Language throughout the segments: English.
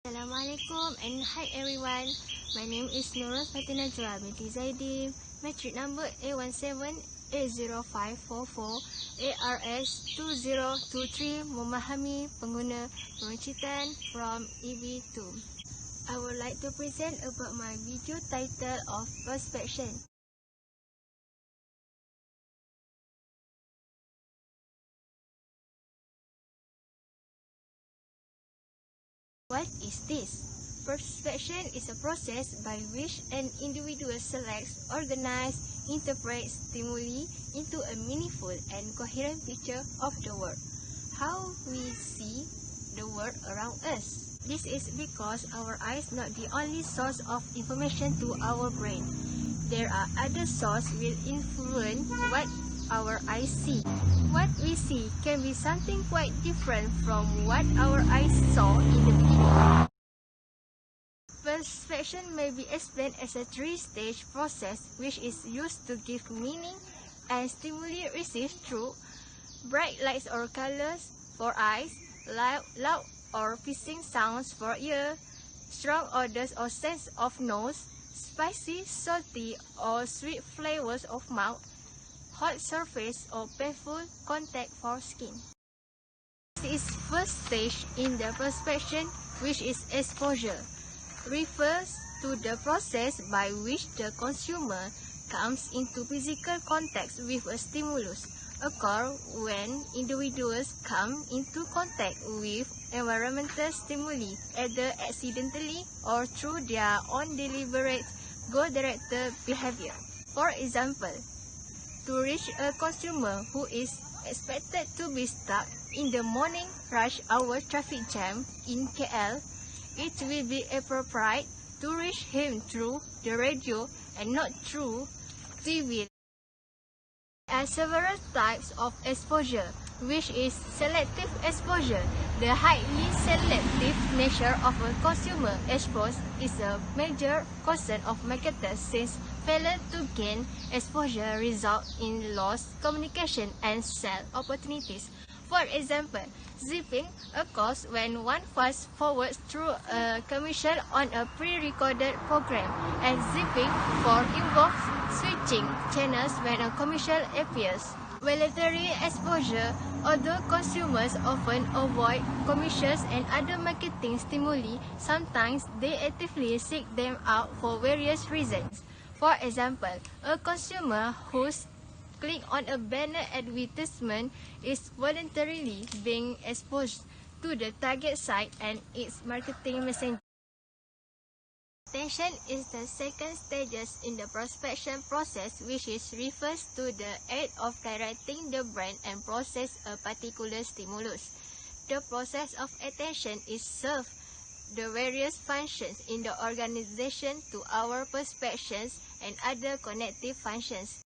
Assalamualaikum and hi everyone. My name is Nurul Fatina Joa binti Zaidi. Metric number A17805444 ARS2023 Memahami Pengguna Peruncitan from EV2. I would like to present about my video title of Perspection. What is this? Perspection is a process by which an individual selects, organizes, interprets stimuli into a meaningful and coherent picture of the world. How we see the world around us. This is because our eyes not the only source of information to our brain. There are other sources will influence what our eyes see. What we see can be something quite different from what our eyes saw in the beginning. Perspection may be explained as a three-stage process which is used to give meaning and stimuli received through bright lights or colors for eyes, loud or piercing sounds for ear, strong odors or sense of nose, spicy, salty or sweet flavors of mouth, hot surface or painful contact for skin. This is first stage in the perspection, which is exposure, refers to the process by which the consumer comes into physical contact with a stimulus. Occur when individuals come into contact with environmental stimuli, either accidentally or through their own deliberate goal-directed behavior. For example, to reach a consumer who is expected to be stuck in the morning rush hour traffic jam in KL, it will be appropriate to reach him through the radio and not through TV. There are several types of exposure, which is selective exposure. The highly selective nature of a consumer exposure is a major concern of marketers since failure to gain exposure results in lost communication and sales opportunities. For example, zipping occurs when one fast forwards through a commercial on a pre-recorded program, and zipping involves switching channels when a commercial appears. Voluntary exposure, although consumers often avoid commercials and other marketing stimuli, sometimes they actively seek them out for various reasons. For example, a consumer who's click on a banner advertisement is voluntarily being exposed to the target site and its marketing messenger. Attention is the second stage in the perspection process, which refers to the act of directing the brain and process a particular stimulus. The process of attention is serves the various functions in the organization to our perceptions and other cognitive functions.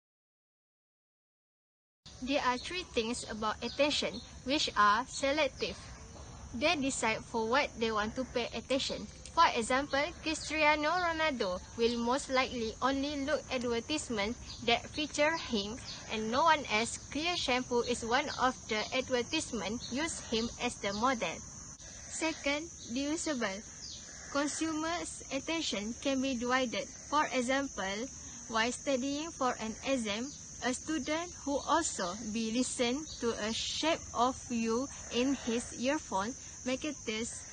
There are three things about attention, which are selective. They decide for what they want to pay attention. For example, Cristiano Ronaldo will most likely only look at advertisements that feature him and no one else. Clear shampoo is one of the advertisements used him as the model. Second, divisible. Consumers' attention can be divided. For example, while studying for an exam, a student who also be listen to a shape of view in his earphone, marketers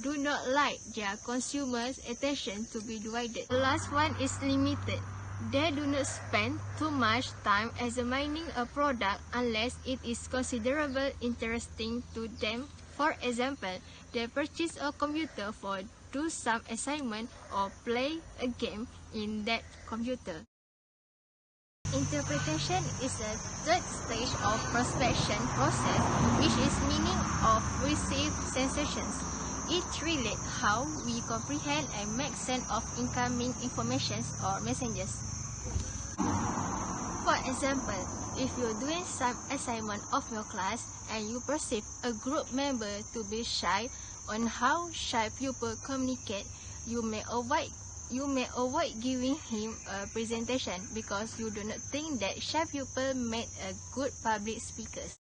do not like their consumers' attention to be divided. The last one is limited. They do not spend too much time examining a product unless it is considerably interesting to them. For example, they purchase a computer for do some assignment or play a game in that computer. Interpretation is a third stage of perspection process, which is meaning of received sensations. It relates how we comprehend and make sense of incoming information or messages. For example, if you're doing some assignment of your class and you perceive a group member to be shy on how shy people communicate, you may avoid giving him a presentation because you do not think that shy people make a good public speakers.